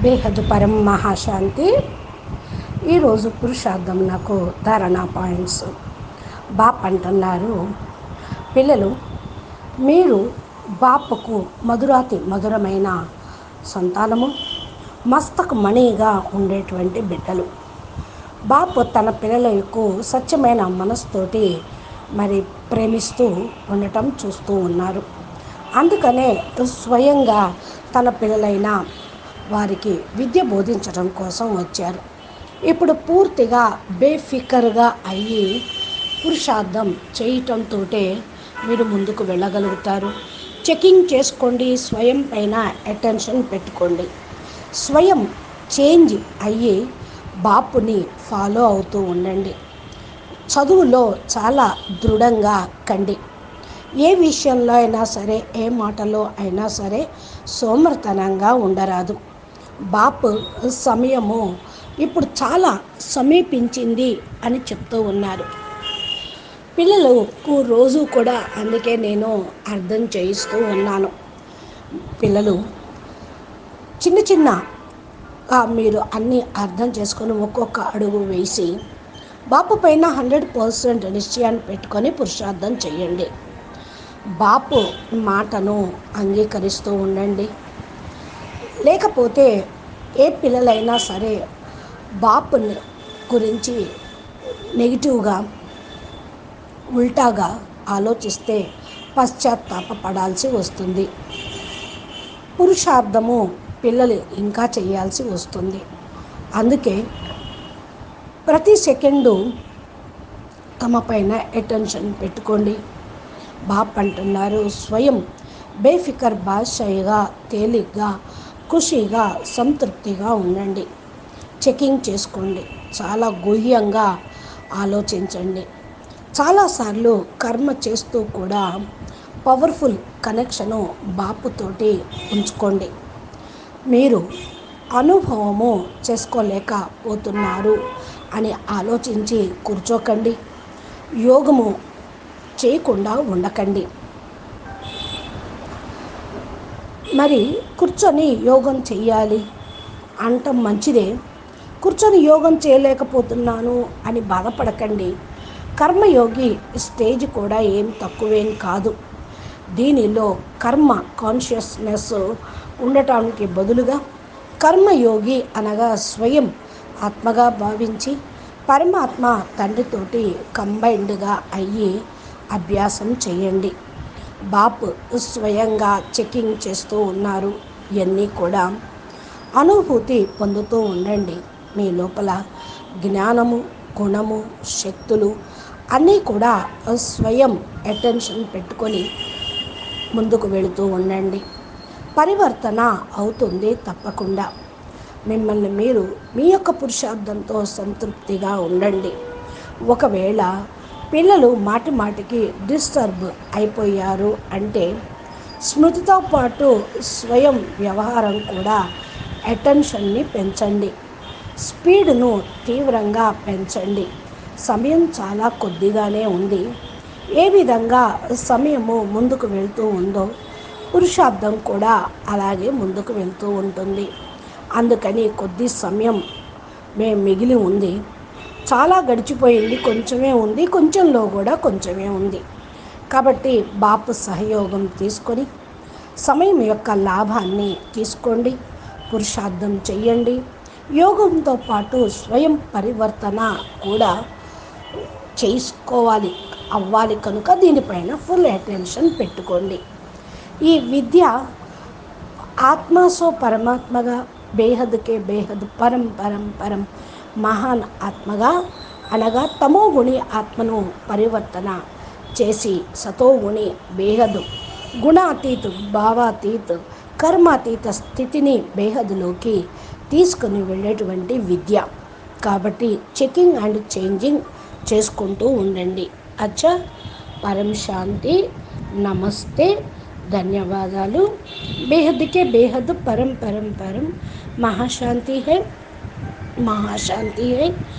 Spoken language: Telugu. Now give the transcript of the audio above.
బేహద్ పరం మహాశాంతి. ఈరోజు పురుషార్థం నాకు ధారణా పాయింట్స్. బాప్ అంటున్నారు, పిల్లలు మీరు బాపుకు మధురాతి మధురమైన సంతానము, మస్తకు మణిగా ఉండేటువంటి బిడ్డలు. బాపు తన పిల్లలకు స్వచ్ఛమైన మనసుతోటి ప్రేమిస్తూ ఉండటం చూస్తూ ఉన్నారు. అందుకనే స్వయంగా తన పిల్లలైన వారికి విద్య బోధించడం కోసం వచ్చారు. ఇప్పుడు పూర్తిగా బేఫికర్గా అయ్యి పురుషార్థం చేయటంతో మీరు ముందుకు వెళ్ళగలుగుతారు. చెకింగ్ చేసుకోండి, స్వయం పైన అటెన్షన్ పెట్టుకోండి. స్వయం చేంజ్ అయ్యి బాపుని ఫాలో అవుతూ ఉండండి. చదువులో చాలా దృఢంగా కండి. ఏ విషయంలో అయినా సరే, ఏ మాటలో అయినా సరే సోమరితనంగా ఉండరాదు. బాపు సమయము ఇప్పుడు చాలా సమీపించింది అని చెప్తూ ఉన్నారు. పిల్లలకు రోజు కూడా అందుకే నేను అర్థం చేయిస్తూ ఉన్నాను. పిల్లలు చిన్న చిన్న మీరు అన్నీ అర్థం చేసుకొని ఒక్కొక్క అడుగు వేసి బాపు పైన 100% నిశ్చయాన్ని పెట్టుకొని పురుషార్థం చేయండి. బాపు మాటను అంగీకరిస్తూ ఉండండి. లేకపోతే ఏ పిల్లలైనా సరే బాపుని గురించి నెగిటివ్గా ఉల్టాగా ఆలోచిస్తే పశ్చాత్తాపపడాల్సి వస్తుంది. పురుషార్థము పిల్లలు ఇంకా చేయాల్సి వస్తుంది. అందుకే ప్రతి సెకండు తమ పైన అటెన్షన్ పెట్టుకోండి. బాప్ అంటున్నారు, స్వయం బేఫికర్ బాద్షాయిగా, తేలిగ్గా, ఖుషీగా, సంతృప్తిగా ఉండండి. చెకింగ్ చేసుకోండి. చాలా గుహ్యంగా ఆలోచించండి. చాలాసార్లు కర్మ చేస్తూ కూడా పవర్ఫుల్ కనెక్షను బాపుతోటి ఉంచుకోండి. మీరు అనుభవము చేసుకోలేకపోతున్నారు అని ఆలోచించి కూర్చోకండి. యోగము చేయకుండా ఉండకండి. కూర్చొని యోగం చెయ్యాలి అంటం మంచిదే. కూర్చొని యోగం చేయలేకపోతున్నాను అని బాధపడకండి. కర్మయోగి స్టేజ్ కూడా ఏం తక్కువేం కాదు. దీనిలో కర్మ కాన్షియస్నెస్ ఉండటానికి బదులుగా కర్మయోగి అనగా స్వయం ఆత్మగా భావించి పరమాత్మ తండ్రితోటి కంబైన్డ్గా అయ్యి అభ్యాసం చేయండి. బాప్ స్వయంగా చెకింగ్ చేస్తూ ఉన్నారు. ఇవన్నీ కూడా అనుభూతి పొందుతూ ఉండండి. మీ లోపల జ్ఞానము, గుణము, శక్తులు అన్నీ కూడా స్వయం అటెన్షన్ పెట్టుకొని ముందుకు వెళుతూ ఉండండి. పరివర్తన అవుతుంది తప్పకుండా. మిమ్మల్ని మీరు మీ యొక్క పురుషార్థంతో సంతృప్తిగా ఉండండి. ఒకవేళ పిల్లలు మాటి మాటికి డిస్టర్బ్ అయిపోయారు అంటే స్మృతితో పాటు స్వయం వ్యవహారం కూడా అటెన్షన్ని పెంచండి. స్పీడ్ను తీవ్రంగా పెంచండి. సమయం చాలా కొద్దిగానే ఉంది. ఏ విధంగా సమయము ముందుకు వెళ్తూ ఉందో పురుషార్థం కూడా అలాగే ముందుకు వెళ్తూ ఉంటుంది. అందుకని కొద్ది సమయం మిగిలి ఉంది. చాలా గడిచిపోయింది, కొంచెమే ఉంది, కొంచెంలో కూడా కొంచెమే ఉంది. కాబట్టి బాపు సహయోగం తీసుకొని సమయం యొక్క లాభాన్ని తీసుకోండి. పురుషార్థం చెయ్యండి. యోగంతో పాటు స్వయం పరివర్తన కూడా చేసుకోవాలి, అవ్వాలి. కనుక దీనిపైన ఫుల్ అటెన్షన్ పెట్టుకోండి. ఈ విద్య ఆత్మసో పరమాత్మగా, బేహద్కే బేహద్, పరం పరం పరం మహాన్ ఆత్మగా అనగా తమోగుణి ఆత్మను పరివర్తన చేసి సతోగుణి బేహద్ గుణాతీత్, భావాతీత్, కర్మాతీత స్థితిని బేహద్లోకి తీసుకుని వెళ్ళేటువంటి విద్య. కాబట్టి చెకింగ్ అండ్ చేంజింగ్ చేసుకుంటూ ఉండండి. అచ్చా, పరం శాంతి. నమస్తే, ధన్యవాదాలు. బేహద్కే బేహద్, పరం పరం పరం మహాశాంతి హై, మహాశాంతి హై.